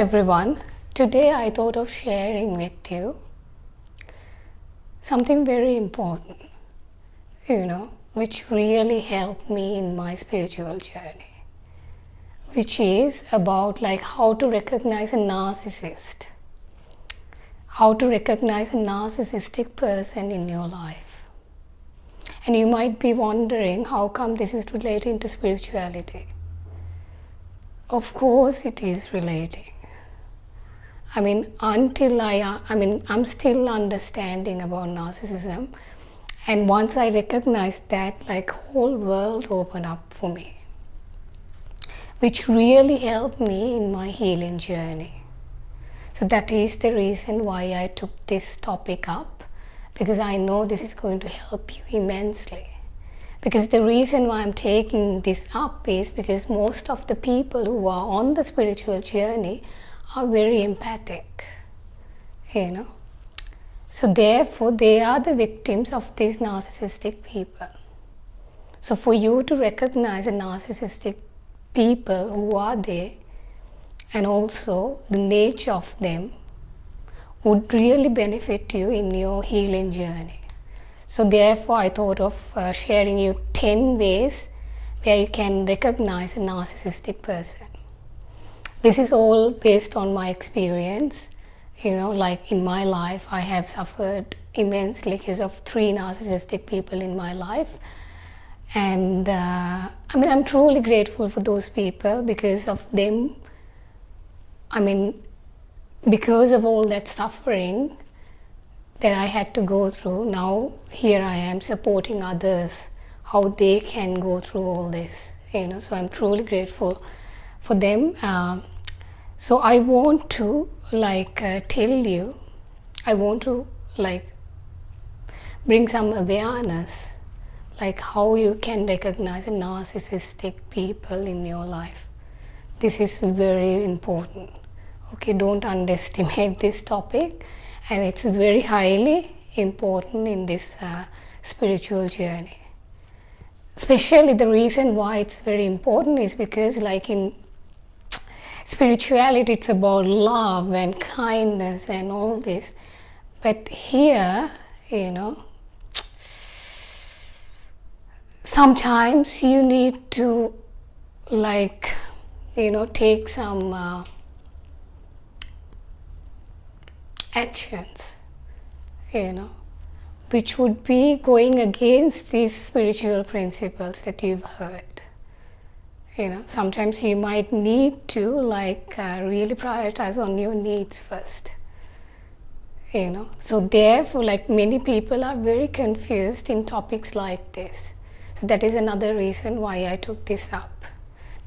Everyone, today I thought of sharing with you something very important, which really helped me in my spiritual journey, which is about how to recognize a narcissist, how to recognize a narcissistic person in your life. And you might be wondering how come this is relating to spirituality. Of course it is relating. I'm still understanding about narcissism, and once I recognized that, whole world opened up for me, which really helped me in my healing journey. So that is the reason why I took this topic up, because I know this is going to help you immensely. Because the reason why I'm taking this up is because most of the people who are on the spiritual journey are very empathic, So therefore, they are the victims of these narcissistic people. So for you to recognize a narcissistic people who are there, and also the nature of them, would really benefit you in your healing journey. So therefore, I thought of sharing you 10 ways where you can recognize a narcissistic person. This is all based on my experience. In my life, I have suffered immensely because of 3 narcissistic people in my life. And I'm truly grateful for those people because of them. Because of all that suffering that I had to go through, now here I am supporting others, how they can go through all this, So I'm truly grateful for them. So I want to tell you, I want to bring some awareness, how you can recognize a narcissistic people in your life. This is very important. Okay, don't underestimate this topic, and it's very highly important in this spiritual journey. Especially the reason why it's very important is because in spirituality, it's about love and kindness and all this. But here, sometimes you need to take some actions, which would be going against these spiritual principles that you've heard. Sometimes you might need to really prioritize on your needs first. So therefore, many people are very confused in topics like this. So that is another reason why I took this up.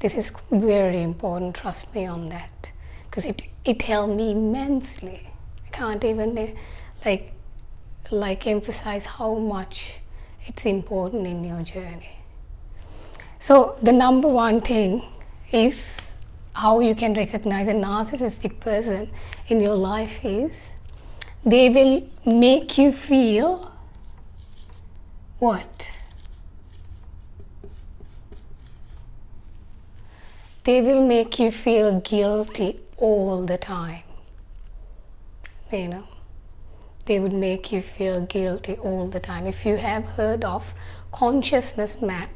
This is very important, trust me on that, because it helped me immensely. I can't even emphasize how much it's important in your journey. So the number one thing is how you can recognize a narcissistic person in your life is they will make you feel what? They will make you feel guilty all the time. They would make you feel guilty all the time. If you have heard of consciousness map,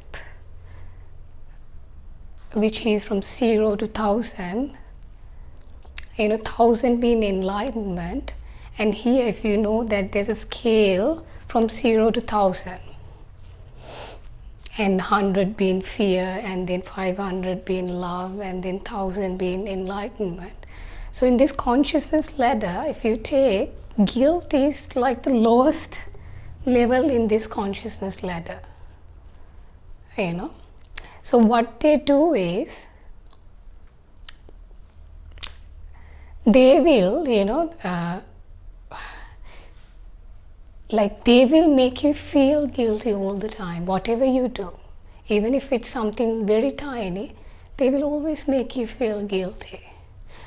which is from 0 to 1000, 1000 being enlightenment, and here if you know that there's a scale from 0 to 1000, and 100 being fear, and then 500 being love, and then 1000 being enlightenment. So in this consciousness ladder, if you take, guilt is the lowest level in this consciousness ladder. So what they do is, they will, they will make you feel guilty all the time, whatever you do. Even if it's something very tiny, they will always make you feel guilty,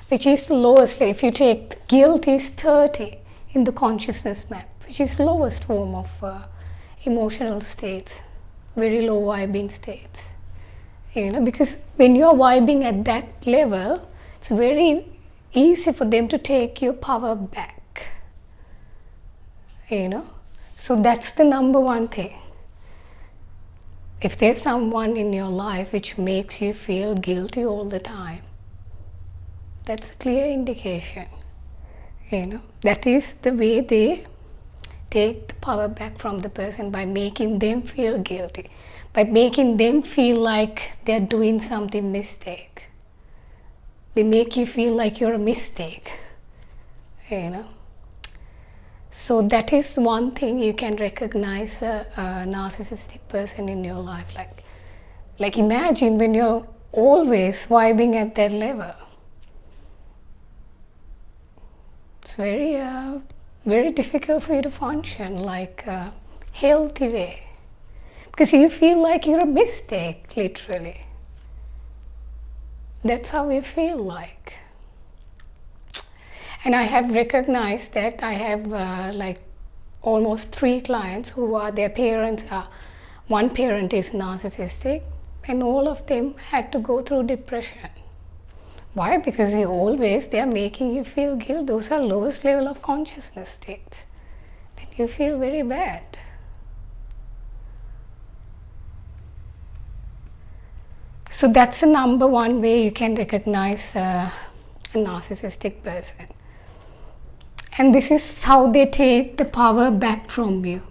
which is the lowest. If you take, guilt is 30 in the consciousness map, which is the lowest form of emotional states, very low vibing states. Because when you're vibing at that level, it's very easy for them to take your power back. So that's the number one thing. If there's someone in your life which makes you feel guilty all the time, that's a clear indication. That is the way they take the power back from the person, by making them feel guilty, by making them feel like they're doing something mistake. They make you feel like you're a mistake. So that is one thing you can recognize a narcissistic person in your life. Like imagine when you're always vibing at that level. It's very difficult for you to function like a healthy way, because you feel like you're a mistake, literally. That's how you feel like. And I have recognized that I have like almost 3 clients who are, their parents are, one parent is narcissistic, and all of them had to go through depression. Why? Because they're making you feel guilt. Those are lowest level of consciousness states. Then you feel very bad. So that's the number one way you can recognize a narcissistic person. And this is how they take the power back from you.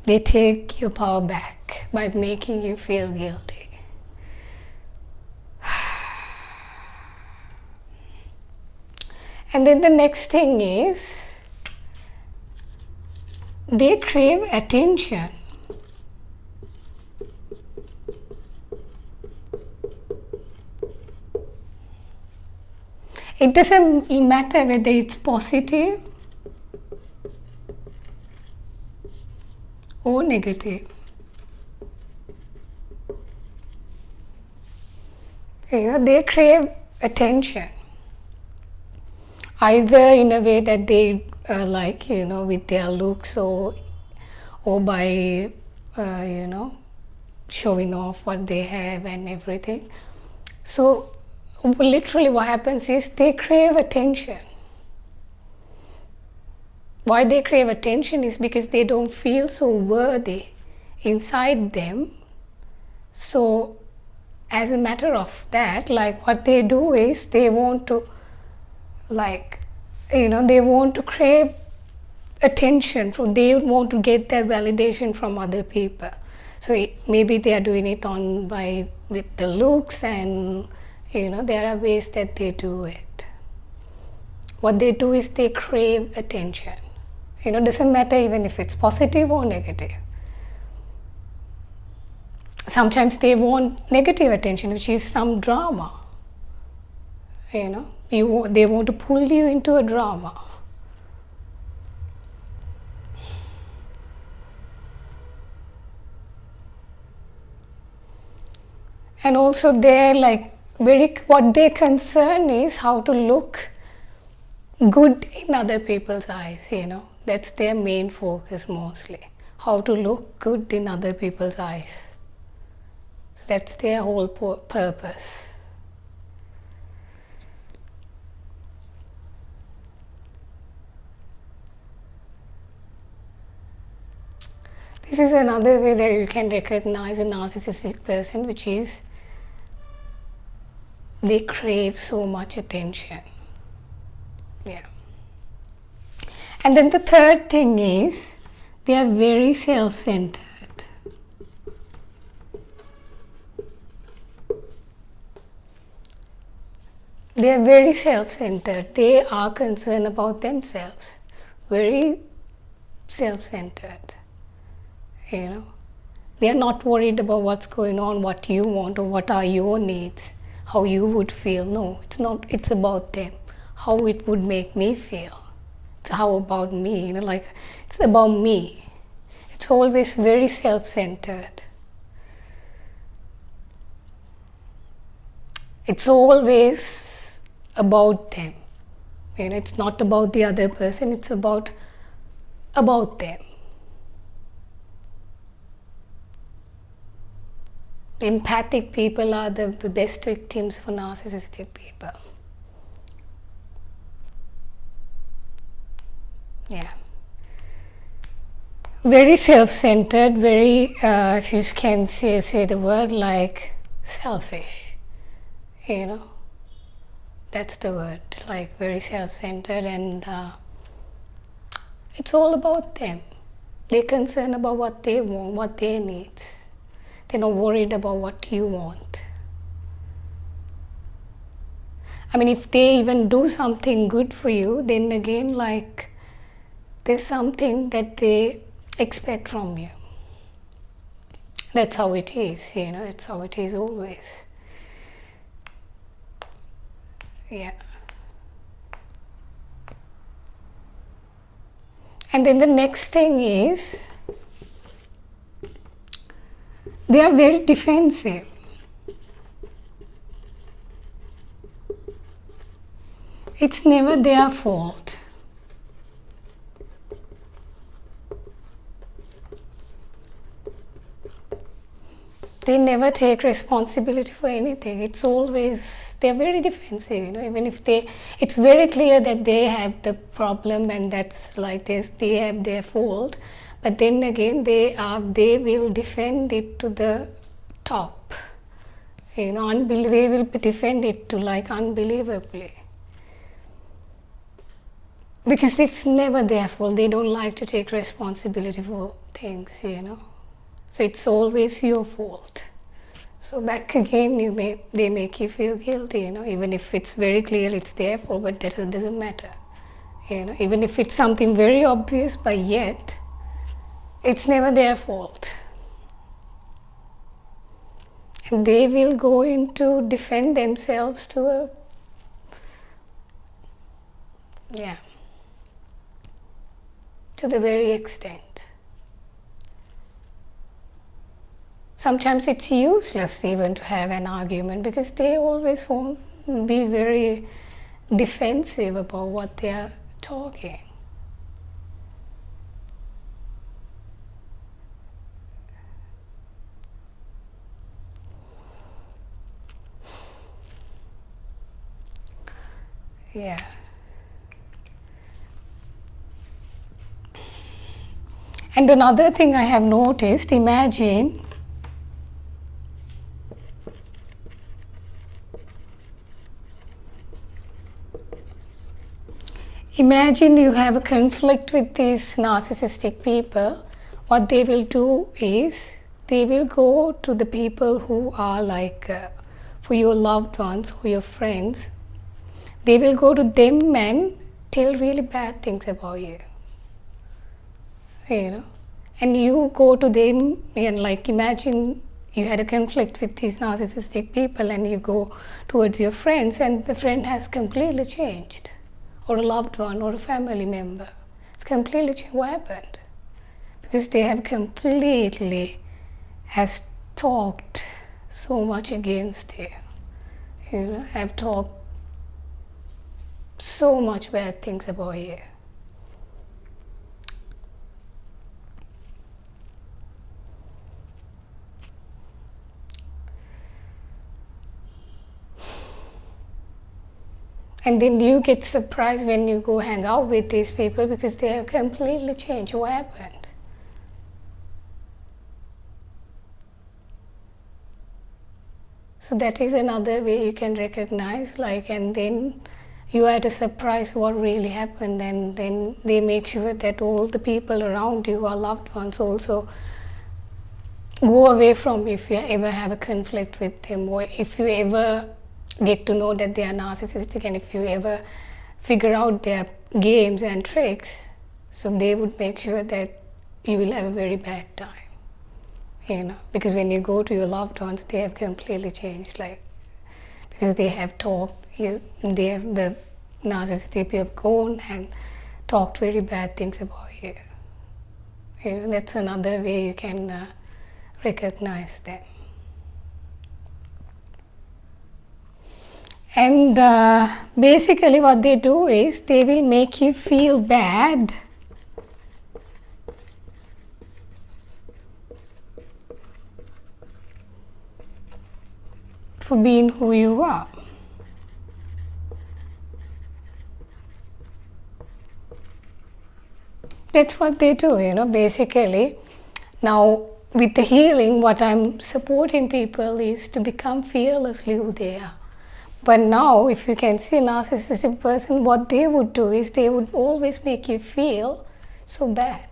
They take your power back by making you feel guilty. And then the next thing is, they crave attention. It doesn't matter whether it's positive or negative. They crave attention, either in a way that they like, with their looks, or by showing off what they have and everything. So literally what happens is they crave attention. Why they crave attention is because they don't feel so worthy inside them. So as a matter of that, like what they do is they want to they want to crave attention. So they want to get their validation from other people. So maybe they are doing it with the looks, and there are ways that they do it. What they do is they crave attention. Doesn't matter even if it's positive or negative. Sometimes they want negative attention, which is some drama. They want to pull you into a drama. And also they're what their concern is how to look good in other people's eyes. That's their main focus mostly. How to look good in other people's eyes. So that's their whole purpose. This is another way that you can recognize a narcissistic person, which is they crave so much attention. Yeah. And then the third thing is they are very self-centered. They are very self-centered. They are concerned about themselves. Very self-centered. They are not worried about what's going on, what you want, or what are your needs, how you would feel. No, it's not. It's about them, how it would make me feel. It's how about me, it's about me. It's always very self-centered. It's always about them. It's not about the other person, it's about them. Empathic people are the best victims for narcissistic people. Yeah. Very self-centered, very, if you can say the word, like selfish, you know. That's the word, like very self-centered, and it's all about them. They're concerned about what they want, what they need. They're not worried about what you want. I mean, if they even do something good for you, then again, like, there's something that they expect from you. That's how it is, you know, that's how it is always. Yeah. And then the next thing is, they are very defensive. It's never their fault. They never take responsibility for anything. It's always, they're very defensive, you know, even if it's very clear that they have the problem and that's like this, they have their fault, but then again, they will defend it to the top, you know, they will defend it to like unbelievably. Because it's never their fault. They don't like to take responsibility for things, you know. So it's always your fault. So back again, they make you feel guilty, you know, even if it's very clear it's their fault, but that doesn't matter, you know, even if it's something very obvious, but yet it's never their fault. And they will go into defend themselves to to the very extent. Sometimes it's useless even to have an argument because they always won't be very defensive about what they are talking. Yeah. And another thing I have noticed, imagine you have a conflict with these narcissistic people. What they will do is they will go to the people who are like for your loved ones or your friends. They will go to them and tell really bad things about you, you know. And you go to them and like imagine you had a conflict with these narcissistic people and you go towards your friends and the friend has completely changed, or a loved one or a family member. It's completely changed. What happened? Because they have completely has talked so much against you, you know, have talked so much bad things about you. And then you get surprised when you go hang out with these people because they have completely changed. What happened? So that is another way you can recognize, like, and then you are at a surprise what really happened, and then they make sure that all the people around you who are loved ones also go away from you if you ever have a conflict with them, or if you ever get to know that they are narcissistic, and if you ever figure out their games and tricks, so they would make sure that you will have a very bad time, you know, because when you go to your loved ones, they have completely changed, like, because they have talked, they have the narcissistic people have gone and talked very bad things about you. You know, that's another way you can recognize them. And basically what they do is they will make you feel bad for being who you are. That's what they do, basically. Now, with the healing, what I'm supporting people is to become fearlessly who they are. But now, if you can see a narcissistic person, what they would do is they would always make you feel so bad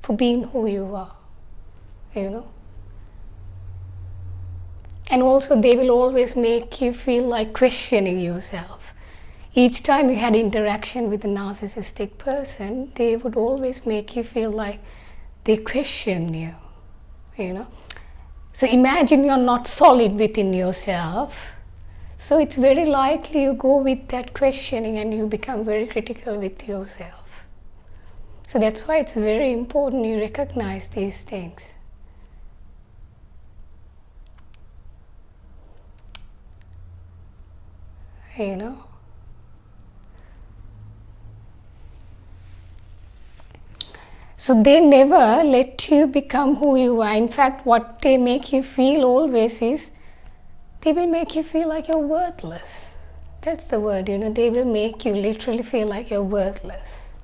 for being who you are, And also, they will always make you feel like questioning yourself. Each time you had interaction with a narcissistic person, they would always make you feel like they question you, So imagine you're not solid within yourself. So it's very likely you go with that questioning and you become very critical with yourself. So that's why it's very important you recognize these things. So they never let you become who you are. In fact, what they make you feel always is, they will make you feel like you're worthless. That's the word, they will make you literally feel like you're worthless.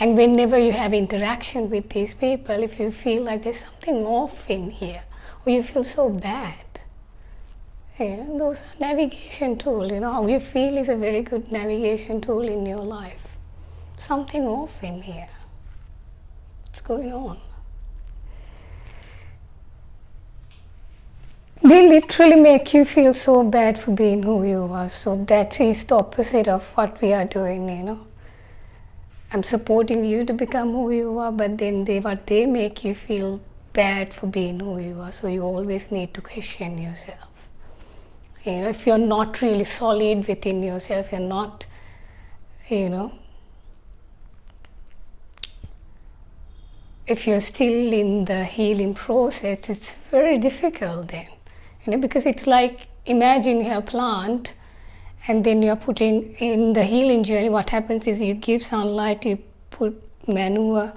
And whenever you have interaction with these people, if you feel like there's something off in here, or you feel so bad, those are navigation tools. How you feel is a very good navigation tool in your life. Something off in here. What's going on? They literally make you feel so bad for being who you are. So that is the opposite of what we are doing, I'm supporting you to become who you are, but then they make you feel bad for being who you are. So you always need to question yourself. If you're not really solid within yourself, you're not, if you're still in the healing process, it's very difficult then. Because it's like, imagine you have a plant and then you're putting in the healing journey. What happens is you give sunlight, you put manure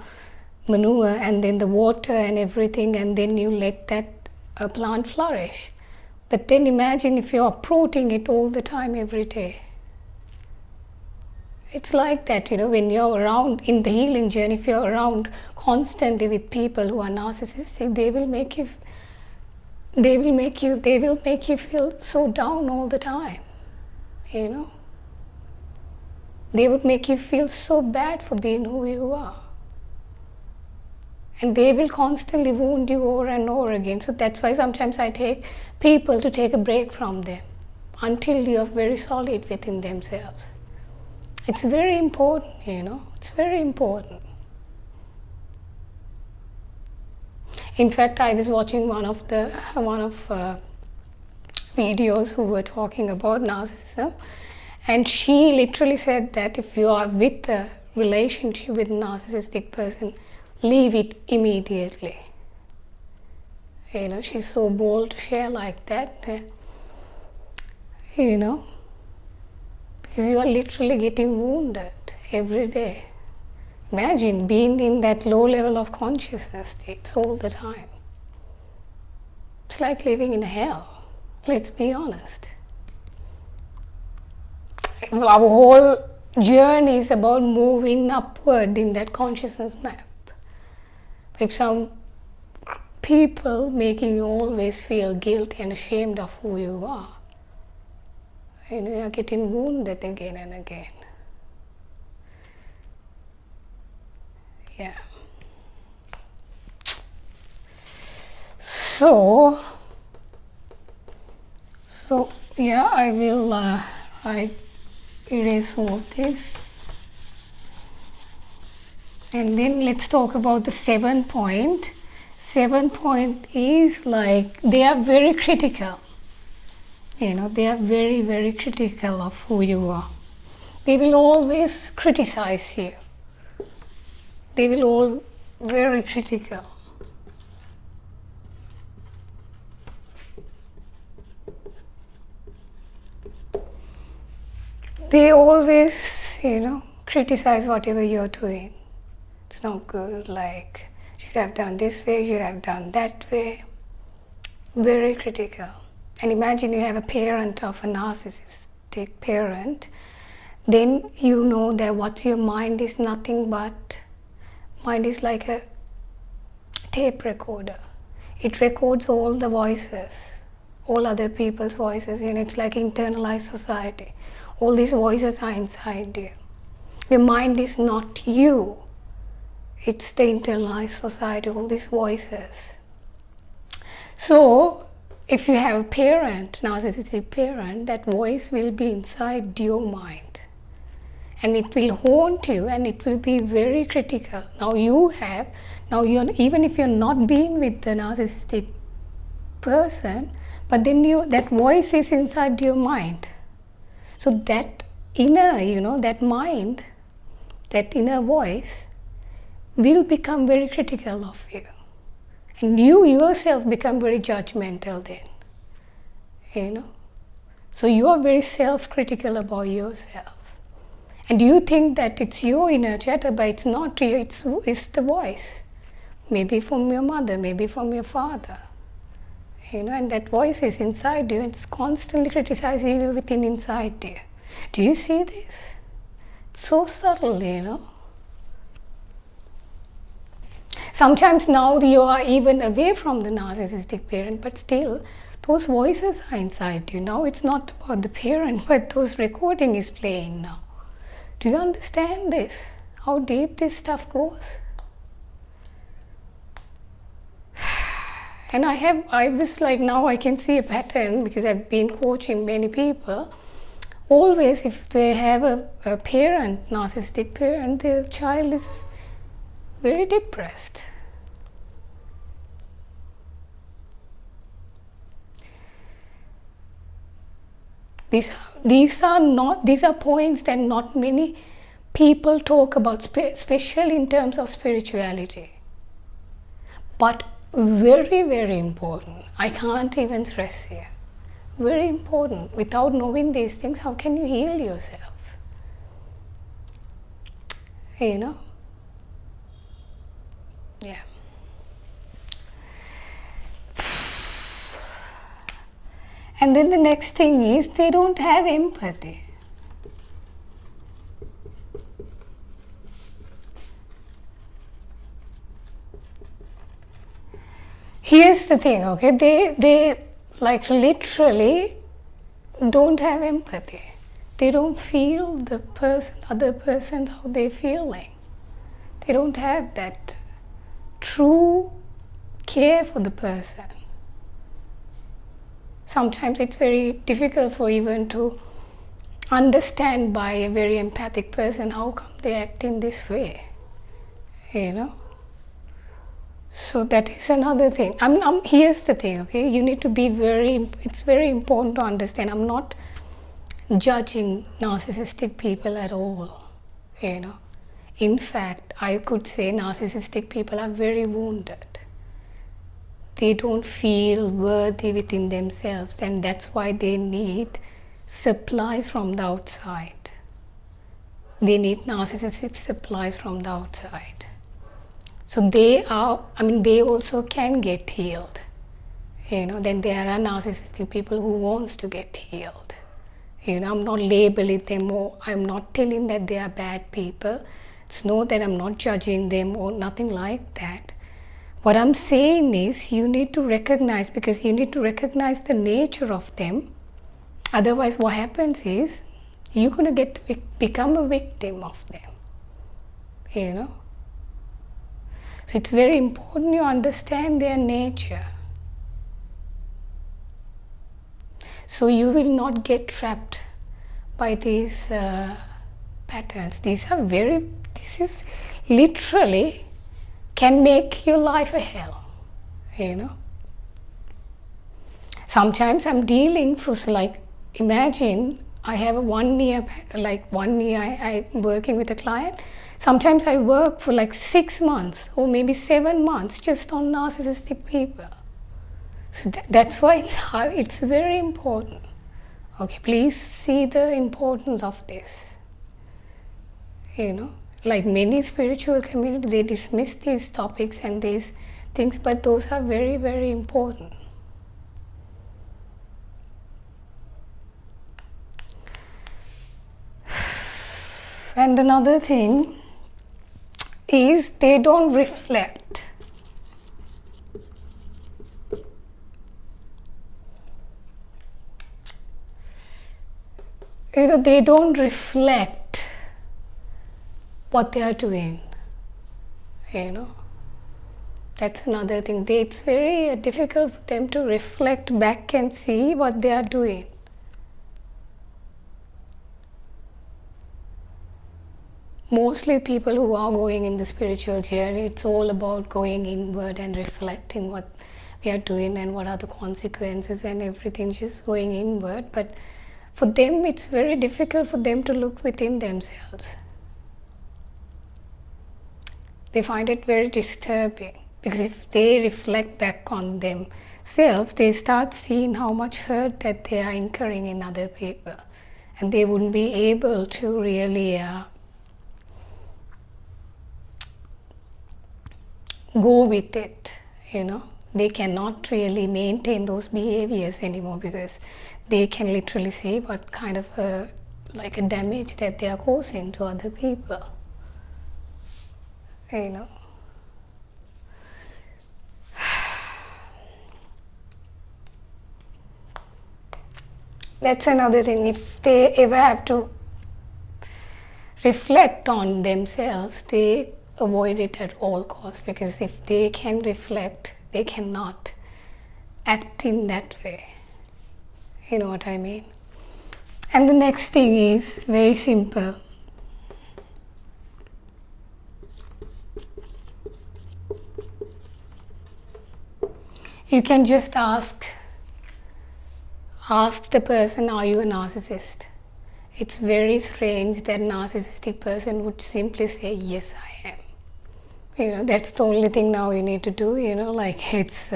and then the water and everything, and then you let that plant flourish. But then imagine if you're uprooting it all the time, every day. It's like that, when you're around in the healing journey, if you're around constantly with people who are narcissistic, they will make you feel so down all the time, They would make you feel so bad for being who you are. And they will constantly wound you over and over again. So that's why sometimes I take people to take a break from them until you are very solid within themselves. It's very important, It's very important. In fact, I was watching one of videos who were talking about narcissism, and she literally said that if you are with a relationship with a narcissistic person, leave it immediately. She's so bold to share like that, because you are literally getting wounded every day. Imagine being in that low level of consciousness states all the time. It's like living in hell, let's be honest. Our whole journey is about moving upward in that consciousness map. But if some people making you always feel guilty and ashamed of who you are, you're getting wounded again and again. Yeah. So yeah, I will I erase all this, and then let's talk about the 7 point. 7 point is like, they are very critical. They are very, very critical of who you are. They will always criticize you. They will all very critical. They always, criticize whatever you're doing. It's not good, like, you should have done this way, you should have done that way. Very critical. And imagine you have a parent of a narcissistic parent, then you know that what your mind is nothing but, mind is like a tape recorder. It records all the voices, all other people's voices. It's like internalized society. All these voices are inside you. Your mind is not you. It's the internalized society, all these voices. So, if you have a parent, narcissistic parent, that voice will be inside your mind. And it will haunt you, and it will be very critical. Even if you're not being with the narcissistic person, but then that voice is inside your mind. So that inner, that mind, that inner voice will become very critical of you. And you yourself become very judgmental then. So you are very self-critical about yourself. And you think that it's your inner chatter, but it's not you, it's the voice. Maybe from your mother, maybe from your father. And that voice is inside you, it's constantly criticizing you inside you. Do you see this? It's so subtle, Sometimes now you are even away from the narcissistic parent, but still those voices are inside you. Now it's not about the parent, but those recording is playing now. Do you understand this? How deep this stuff goes? And I was like, now I can see a pattern because I've been coaching many people. Always, if they have a parent, narcissistic parent, the child is very depressed. These are points that not many people talk about, especially in terms of spirituality. But very, very important. I can't even stress here. Very important. Without knowing these things, how can you heal yourself? Yeah. And then the next thing is, they don't have empathy. Here's the thing, okay? They like literally don't have empathy. They don't feel the other person, how they're feeling. They don't have that true care for the person. Sometimes it's very difficult for even to understand by a very empathic person how come they act in this way, So that is another thing. Here's the thing, okay? You need to be it's very important to understand. I'm not judging narcissistic people at all, In fact, I could say narcissistic people are very wounded. They don't feel worthy within themselves, and that's why they need supplies from the outside. They need narcissistic supplies from the outside. So they also can get healed. Then there are narcissistic people who wants to get healed. I'm not labeling them, or I'm not telling that they are bad people. It's not that I'm not judging them or nothing like that. What I'm saying is you need to recognize, because you need to recognize the nature of them. Otherwise, what happens is you're going to become a victim of them. So it's very important you understand their nature. So you will not get trapped by these patterns. This is literally can make your life a hell, Sometimes I'm dealing for, imagine I have 1 year, I'm working with a client. Sometimes I work for 6 months or maybe 7 months just on narcissistic people. So that's why it's very important. Okay, please see the importance of this. like many spiritual communities, they dismiss these topics and these things, but those are very, very important. And another thing is they don't reflect. They don't reflect what they are doing. That's another thing. It's very difficult for them to reflect back and see what they are doing. Mostly people who are going in the spiritual journey, it's all about going inward and reflecting what we are doing and what are the consequences and everything, just going inward. But for them, it's very difficult for them to look within themselves. They find it very disturbing, because if they reflect back on themselves, they start seeing how much hurt that they are incurring in other people, and they wouldn't be able to really go with it. They cannot really maintain those behaviors anymore, because they can literally see what kind of a damage that they are causing to other people. That's another thing. If they ever have to reflect on themselves, they avoid it at all costs, because if they can reflect, they cannot act in that way. You know what I mean? And the next thing is very simple. You can just ask the person, are you a narcissist? It's very strange that a narcissistic person would simply say, yes, I am. That's the only thing now you need to do. It's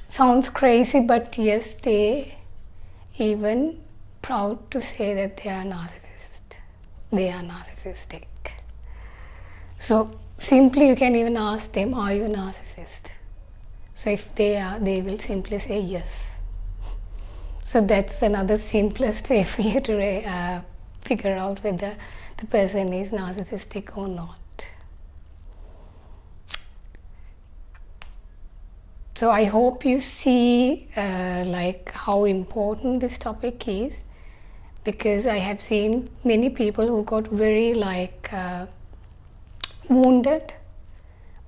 sounds crazy, but yes, they even proud to say that they are narcissist. They are narcissistic. So simply you can even ask them, are you a narcissist? So if they are, they will simply say yes. So that's another simplest way for you to figure out whether the person is narcissistic or not. So I hope you see how important this topic is, because I have seen many people who got very wounded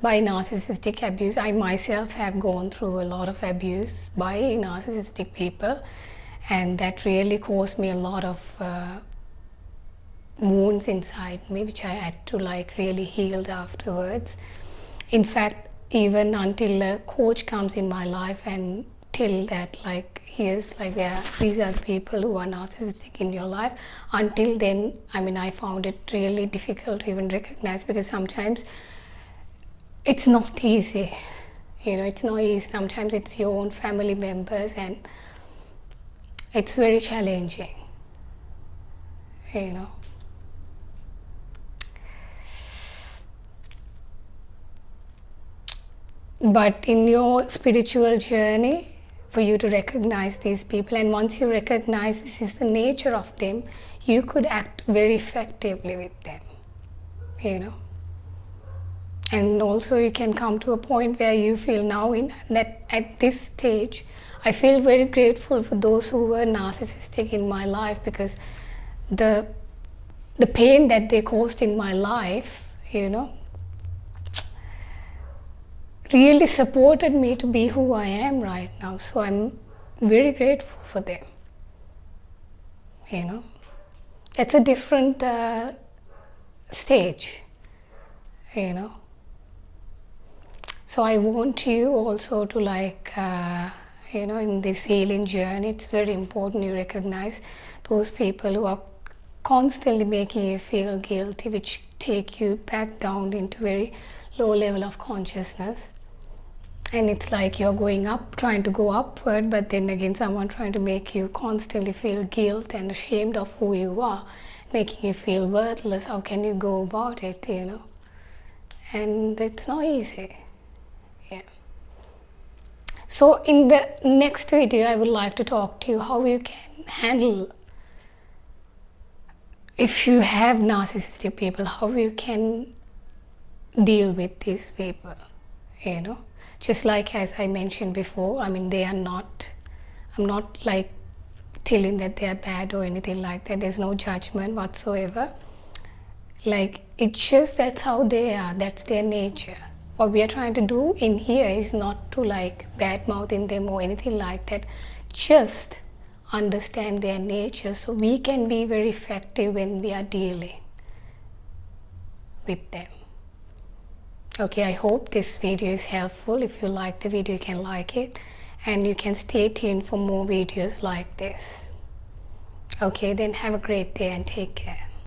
by narcissistic abuse. I myself have gone through a lot of abuse by narcissistic people, and that really caused me a lot of wounds inside me, which I had to really heal afterwards. In fact, even until a coach comes in my life and tell that these are the people who are narcissistic in your life, until then, I found it really difficult to even recognize, because sometimes it's not easy. It's not easy. Sometimes it's your own family members, and it's very challenging. But in your spiritual journey, for you to recognize these people, and once you recognize this is the nature of them, you could act very effectively with them. And also you can come to a point where you feel now at this stage, I feel very grateful for those who were narcissistic in my life, because the pain that they caused in my life, really supported me to be who I am right now. So I'm very grateful for them. It's a different stage. So I want you also to in this healing journey, it's very important you recognize those people who are constantly making you feel guilty, which take you back down into very low level of consciousness. And it's like you're going up, trying to go upward, but then again someone trying to make you constantly feel guilt and ashamed of who you are. making you feel worthless. How can you go about it, you know? And it's not easy. Yeah. So in the next video, I would like to talk to you how you can handle, if you have narcissistic people, how you can deal with these people, you know. Just like as I mentioned before, I mean, they are not, I'm not like telling that they are bad or anything like that. There's no judgment whatsoever. Like, it's just that's how they are, that's their nature. What we are trying to do in here is not to like badmouth in them or anything like that. Just understand their nature so we can be very effective when we are dealing with them. Okay, I hope this video is helpful. If you like the video, you can like it, and you can stay tuned for more videos like this. Okay, then have a great day and take care.